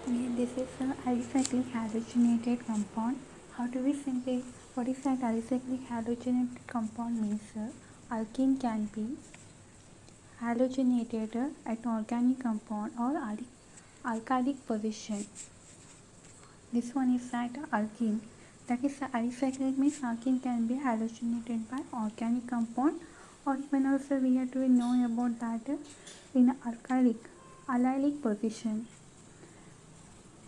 Okay, this is a alicyclic halogenated compound. How do we simply, what is that alicyclic halogenated compound means? Alkene can be halogenated at organic compound or alkylic position. This one is that alkene. That is alicyclic means alkene can be halogenated by organic compound, or even also we have to know about that in allylic position.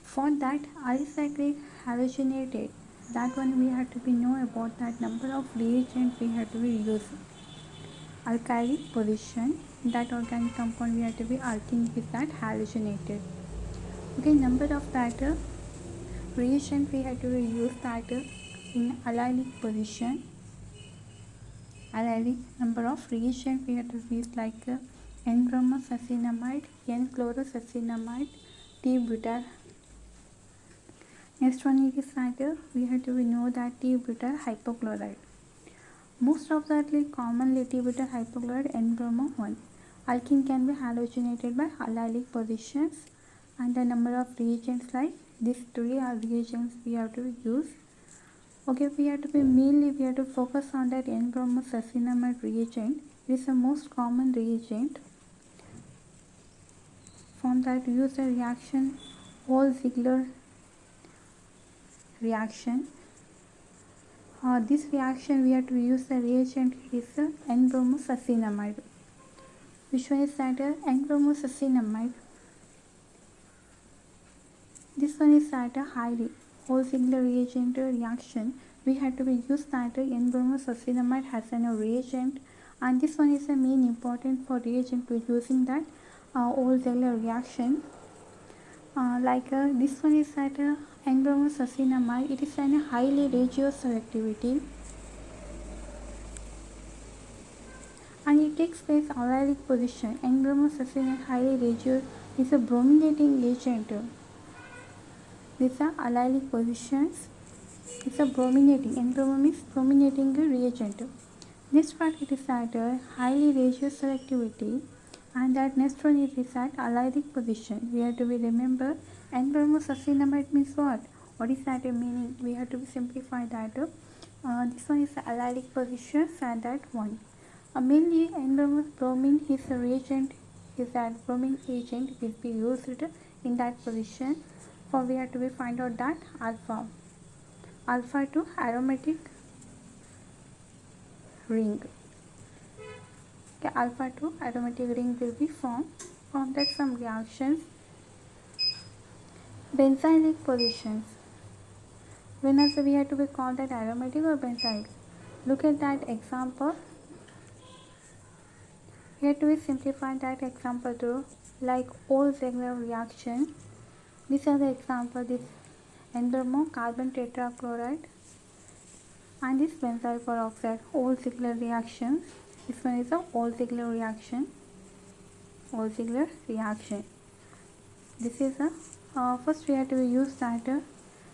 For that alicyclic halogenated, that one we have to be know about that number of reagent we have to be use. Alkylic position, that organic compound we have to be alkene with that halogenated. Okay, number of that reagent we have to use that in allylic position. Allylic number of reagent we have to use like N-bromosuccinimide, N-chlorosuccinimide, T-butyl. Next one is that we have to know that T-butyl hypochlorite. Most of that commonly T-butyl hypochlorite N-bromo 1. Alkene can be halogenated by allylic positions, and the number of reagents like these three are reagents we have to use. Okay, we have to be mainly we have to focus on that N-bromosuccinimide reagent. It is the most common reagent. From that use the reaction Wolff-Ziegler reaction. This reaction we have to use the reagent is N-bromosuccinimide. Which one is that N-bromosuccinimide? This one is that highly Wolff-Ziegler reagent reaction. We have to be use that N-bromosuccinimide has a reagent, and this one is the main important for reagent to using that Wolff-Ziegler reaction. This one is that N-bromosuccinimide. It is a highly radioselectivity, and it takes place allylic position. N-bromosuccinimide highly radio is a brominating agent. These are allylic positions. It's a brominating. N-bromo means brominating reagent. Next part it is at highly radioselectivity, and that next one is at allylic position. We have to be remember N-bromosuccinimide means what? What is that meaning? We have to be simplify that. This one is allylic position, and that one. Mainly N-bromine is a reagent. Is that bromine agent will be used in that position. For we have to be find out that alpha to aromatic ring. Okay, alpha to aromatic ring will be formed. From that some reactions. Benzylic positions. When also we have to be called that aromatic or benzylic. Look at that example. We have to be simplify that example to like Wolff-Ziegler reaction. These are the example. This N-bromo carbon tetrachloride and this benzyl peroxide Wolff-Ziegler reactions. This one is a Wolff-Ziegler reaction. Wolff-Ziegler reaction. This is a first we have to use that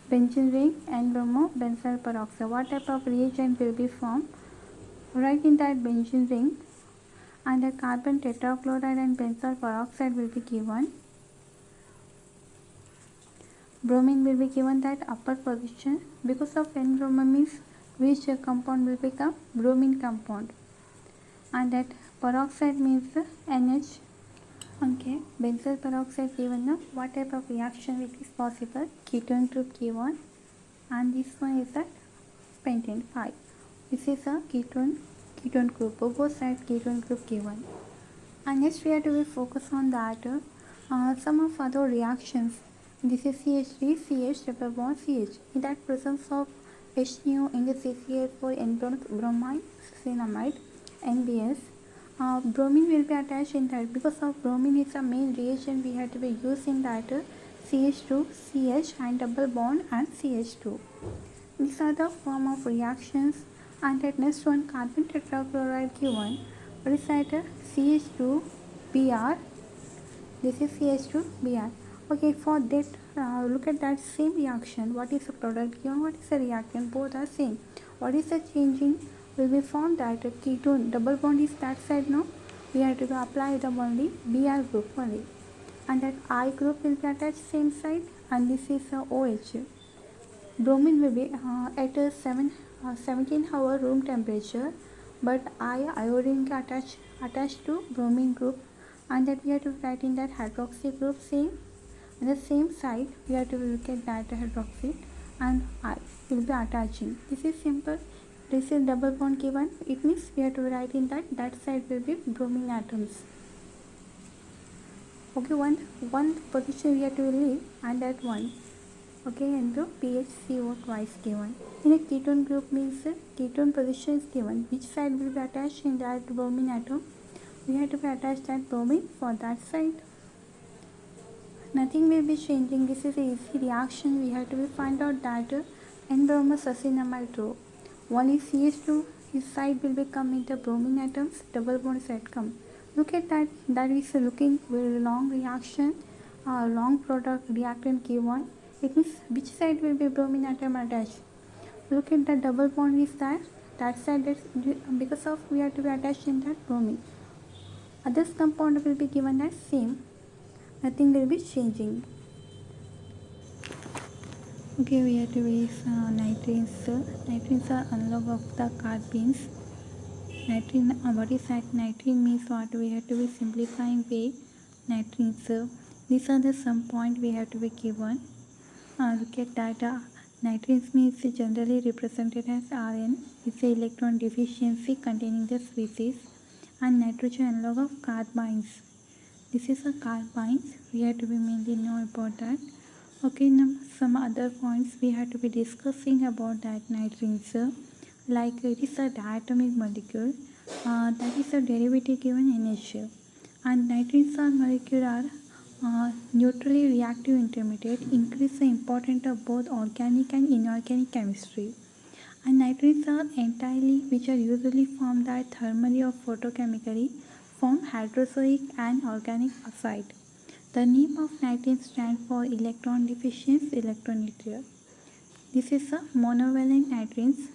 benzene ring N-bromo benzyl peroxide. What type of reagent will be formed? Right in that benzene ring, and the carbon tetrachloride and benzyl peroxide will be given. Bromine will be given that upper position. Because of N-bromo means which compound will become bromine compound, and that peroxide means NH. Okay, benzyl peroxide given what type of reaction it is possible? Ketone group given, and this one is that pentane 5. This is a ketone group. Both sides ketone group given. And next we have to focus on that some of other reactions. This is CH3, CH double bond CH. In that presence of HNO in the CCl4 N-bromine succinimide NBS, bromine will be attached in that. Because of bromine is the main reagent we have to be using that CH2, CH and double bond and CH2. These are the form of reactions. And that next one carbon tetrachloride given. What is that? CH2Br. This is CH2Br. Okay, for that look at that same reaction. What is the product given? What is the reactant? Both are same. What is the changing? Will be found that ketone double bond is that side now. We have to apply the only Br group only. and that I group will be attached same side, and this is OH. Bromine will be at a 17-hour room temperature, but iodine attached to bromine group, and that we have to write in that hydroxy group same. On the same side, we have to look at that hydroxy, and I will be attaching. This is simple. This is double bond given. It means we have to write in that side will be bromine atoms. Okay, one position we have to leave, and that one. Okay, and the PHCO twice given. In a ketone group means ketone position is given. Which side will be attached in that bromine atom? We have to attach that bromine for that side. Nothing will be changing. This is an easy reaction. We have to find out that N-bromosuccinamide row. Only CH2, his side will become into bromine atoms, double bond side come. Look at that. That is looking very long reaction, long product reactant K1. It means which side will be bromine atom attached? Look at the double bond is there. That side is because of we have to be attached in that bromine. Others compound will be given as same. Nothing will be changing. Okay, we have to use nitrines. Nitrines are analog of the carbenes. Nitrine, what is that? Nitrine means what? We have to be simplifying way. Nitrines. These are the some point we have to be given. Look at that. Nitrines means generally represented as Rn. It's an electron deficiency containing the species, and nitrogen analog of carbynes. This is a carbynes. We have to be mainly know about that. Okay, now some other points we have to be discussing about that nitrines. Like it is a diatomic molecule. That is a derivative given NH. And nitrines are molecule are neutrally reactive intermediate, increase the importance of both organic and inorganic chemistry. And nitrines are entirely which are usually formed that thermally or photochemically form hydroxoic and organic acid. The name of nitrine stands for electron deficient electroneutral. This is a monovalent nitrines.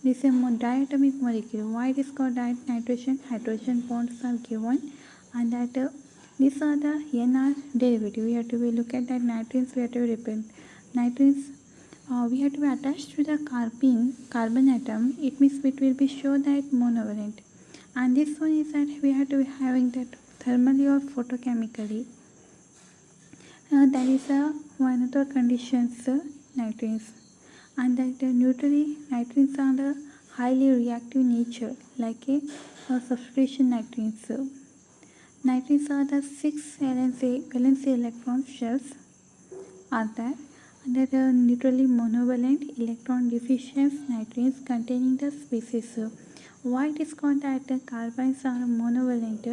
This is a diatomic molecule. Why it is called nitrogen? Hydrogen bonds are given, and that these are the NR derivative. We have to look at that nitrines. We have to represent nitrines. We have to be attached to the carbon atom. It means it will be shown that monovalent. And this one is that we have to be having that thermally or photochemically. That is one of the conditions nitrines. And that neutrally nitrines are the highly reactive nature, like a substitution nitrines. Nitrines are the 6 valence electron shells are there, and that are neutrally monovalent electron deficient nitrines containing the species. Why it is called that the carbynes are monovalent,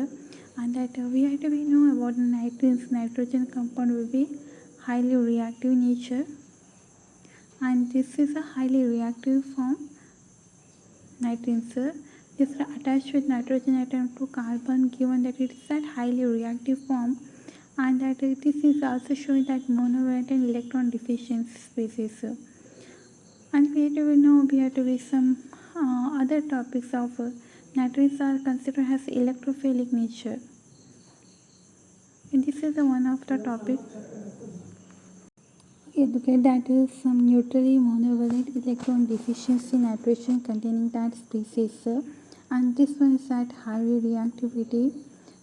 and that we have to know about nitrines. Nitrogen compound will be highly reactive nature, and this is a highly reactive form. Nitrines is attached with nitrogen atom to carbon, given that it is that highly reactive form, and that this is also showing that monovalent and electron deficient species. And we have to know we have to be some other topics of nitrines are considered as electrophilic nature. And this is one of the topic. Okay, that is some neutrally monovalent electron deficiency nitrogen containing that species. And this one is at high reactivity.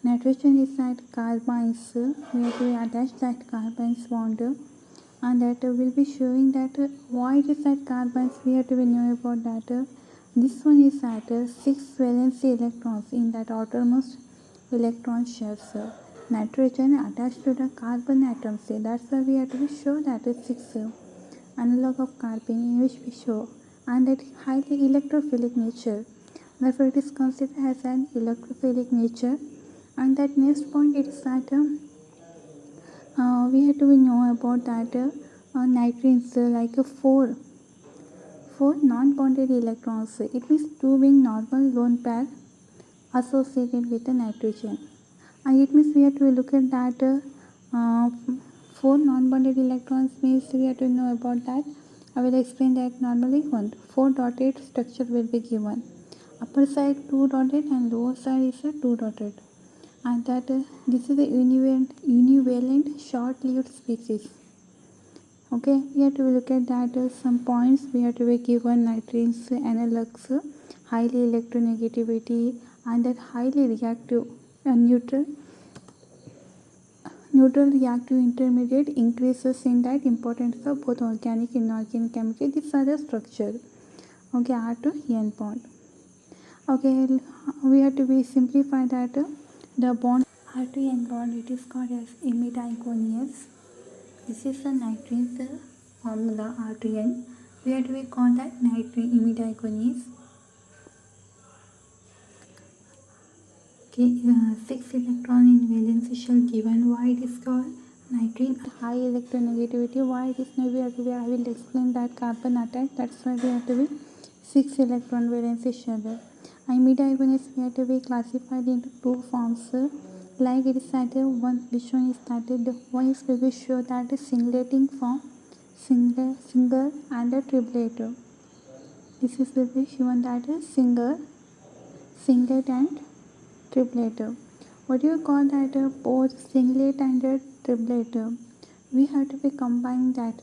Nitrogen is at carbynes. We have to attach that carbynes bond, and that will be showing that why it is at carbynes. We have to know about that. This one is at 6 valence electrons in that outermost electron shells. Nitrogen attached to the carbon atoms. That's why we have to show that is 6 analog of carbon in which we show, and that highly electrophilic nature. Therefore, it is considered as an electrophilic nature. And that next point it is that we have to know about that nitrines like 4 non-bonded electrons. It means 2 being normal lone pair associated with the nitrogen. And it means we have to look at that 4 non-bonded electrons means we have to know about that. I will explain that normally 4 dotted structure will be given. Upper side 2 dotted and lower side is a 2 dotted. and that this is a univalent short-lived species. Okay, we have to look at that some points. We have to be given nitrine's analogues, highly electronegativity, and that highly reactive neutral reactive intermediate increases in that importance of both organic and inorganic chemistry. These are the structure. Okay, R to N bond. Okay, we have to be simplify that the bond R to N bond, it is called as imidiconious. This is the nitrine's formula R to N. We have to be called that nitrine imidiconious. Okay, 6 electron in valence shell given. Why it is called nitrine? High electronegativity. Why it is not? We have to be, I will explain that carbon attack. That's why we have to be 6 electron valence shell. Imidiconious, we have to be classified into two forms. Like it is that one, which one is that the one is will be show that singleting form, single and a triplet. This is will be shown that single, singlet and triplet. What do you call that? Both singlet and triplet. We have to be combine that.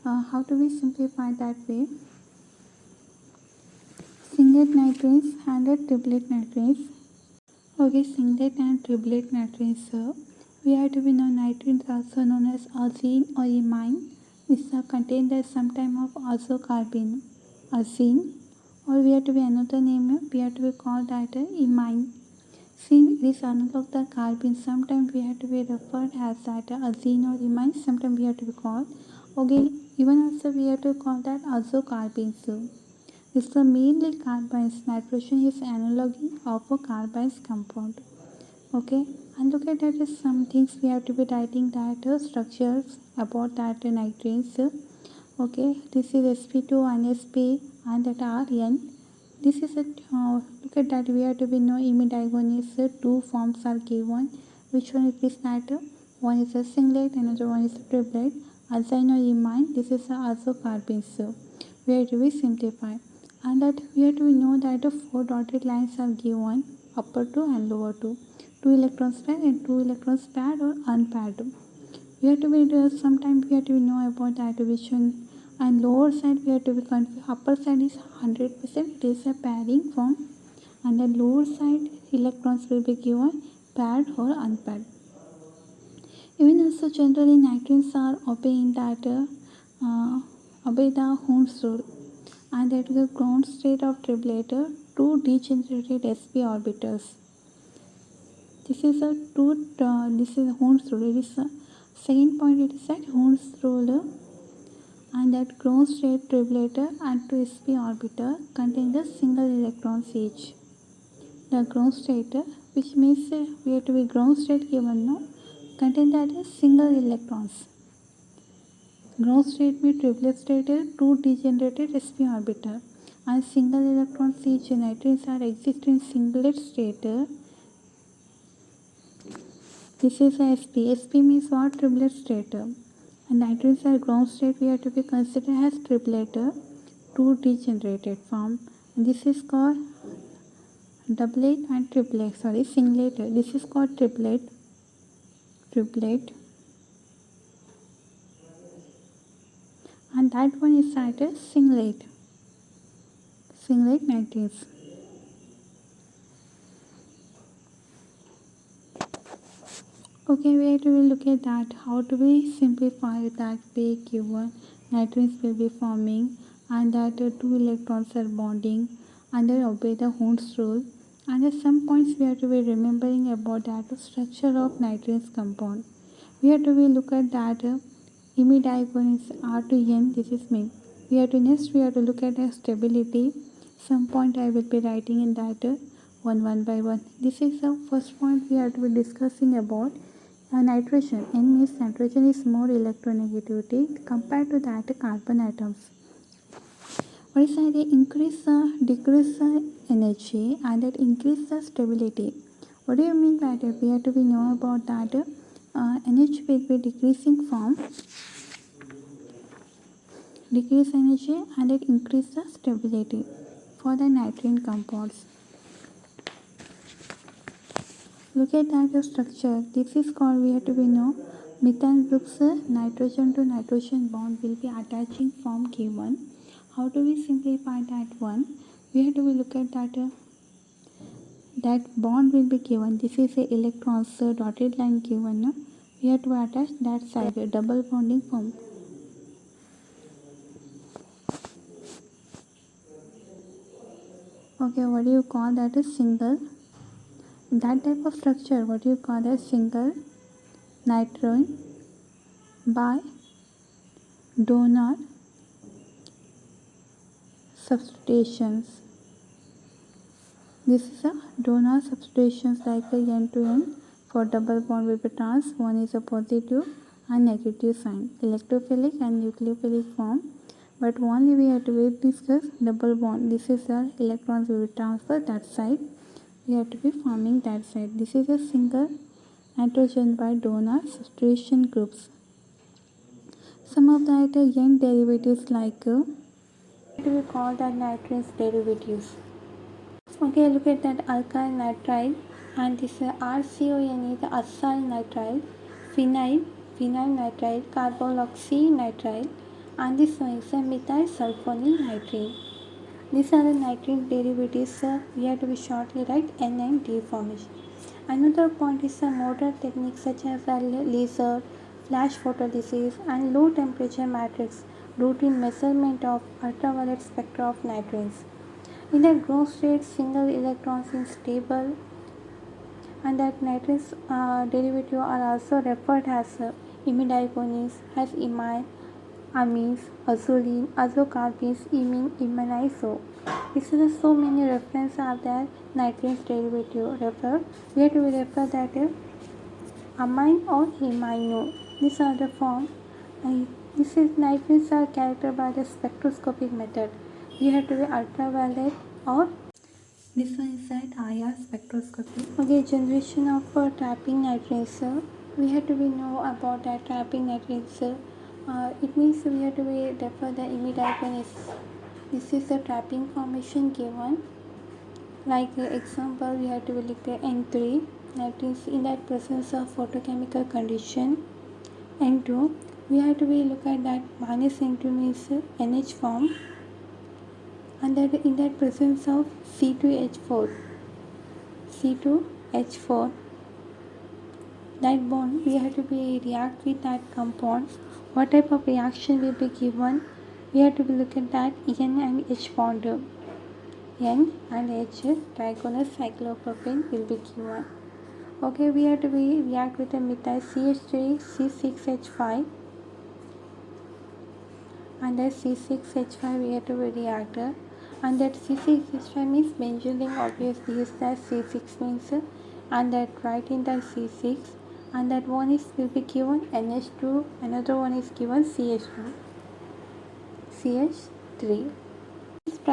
How do we simplify that way? Singlet nitrines and triplet nitrines. Okay, singlet and triplet nitrines. We have to be know nitrines also known as azine or imine. This contained as some type of azocarbene, azine, or we have to be another name. We have to be called that imine. Since it is analog the carbene, sometimes we have to be referred as that azine or imine. Sometimes we have to be called. Okay, even also we have to call that azocarbenes. This is mainly carbenes. Nitrogen is analog of a carbenes compound. Okay, and look at that some things we have to be writing that structures about that nitrines. Okay, this is sp2 and sp and that rn. This is a look at that we have to be know imidiconious. Two forms are given. Which one is that? One is a singlet, another one is a triplet. Azine or imine. This is a azocarbenes. We have to be simplify, and that we have to know that four dotted lines are given, upper two and lower two. 2 electrons paired and 2 electrons paired or unpaired. We have to be sometimes we have to know about the attribution, and lower side we have to be confused. Upper side is 100%, it is a pairing form, and the lower side electrons will be given paired or unpaired. Even also generally nitrines are obeying that obey the Hund's rule, and that is the ground state of triplet, two degenerated sp orbitals. This is a two. This is Hund's rule. It is a second point. It is that Hund's rule, and that ground state triplet and two sp orbiter contain the single electrons each. The ground state, which means we have to be ground state given no, contain that single electrons. Ground state means triplet state, two degenerated sp orbiter, and single electrons each. Nitrines are exist in singlet state. This is a sp. Sp means what? Triplet state. And nitrines are ground state. We have to be considered as triplet, two degenerated form. And this is called doublet and triplet. Sorry, singlet. This is called triplet. Triplet. And that one is that singlet. Singlet nitrines. Okay, we have to look at that. How do we simplify that way given nitrines will be forming, and that two electrons are bonding, and they obey the Hund's rule. And at some points we have to be remembering about that structure of nitrines compound. We have to be look at that imidiconious R to N. This is me. We have to next we have to look at the stability. Some point I will be writing in that one by one. This is the first point we have to be discussing about. Nitrogen. N means nitrogen is more electronegativity compared to that carbon atoms. What is that? They increase decrease energy, and that increase the stability. What do you mean by that? We have to be know about that energy will be decreasing form, decrease energy, and it increase the stability for the nitrogen compounds. Look at that structure. This is called, we have to be know, methyl groups nitrogen to nitrogen bond will be attaching form K1. How do we simplify that one? We have to be look at that bond will be K1. This is a electrons dotted line K1. No? We have to attach that side, a double bonding form. Okay, what do you call that? A single. That type of structure, what do you call that? Single nitrogen by donor substitutions. This is a donor substitutions like a N to N for double bond will be trans. One is a positive and negative sign, electrophilic and nucleophilic form. But only we have to discuss double bond. This is the electrons will be transferred that side. We have to be forming that side. This is a single nitrogen by donor substitution groups. Some of the N derivatives like we call that nitrogen derivatives. Okay, look at that alkyl nitrile, and this RCON is the acyl nitrile, phenyl nitrile, carboxynitrile, and this one is methyl sulfonyl nitrine. These are the nitrine derivatives. We have to be shortly write N and D formation. Another point is modern techniques such as laser, flash photolysis, and low temperature matrix routine measurement of ultraviolet spectra of nitrines. In the ground state, single electrons is stable, and that nitrous derivative are also referred as imidazoles, as imine, amines, azulene, azocarbenes, imine, iminiso. This is so many references are there. Nitrous derivative refer. We have to refer that amine or imino. These are the form. This is nitrates are characterized by the spectroscopic method. We have to be ultraviolet or this one is that IR spectroscopy. Okay, generation of trapping nitrates. We have to be know about that trapping nitrates. It means we have to be refer the imidazole is. This is the trapping formation given. Like example, we have to be like the N3. That is in that presence of photochemical condition. N2. We have to be look at that minus N2 means NH form. And that in that presence of C2H4, that bond we have to be react with that compound. What type of reaction will be given? We have to be look at that N and H bond. N and H trigonal cyclopropane will be given. Okay, we have to be react with the methyl CH3 C6H5, and that C6H5 we have to be reactor. And that C6H5 means benzene, obviously is that C6 means and that right in that C6, and that one is will be given NH2, another one is given CH2, CH3.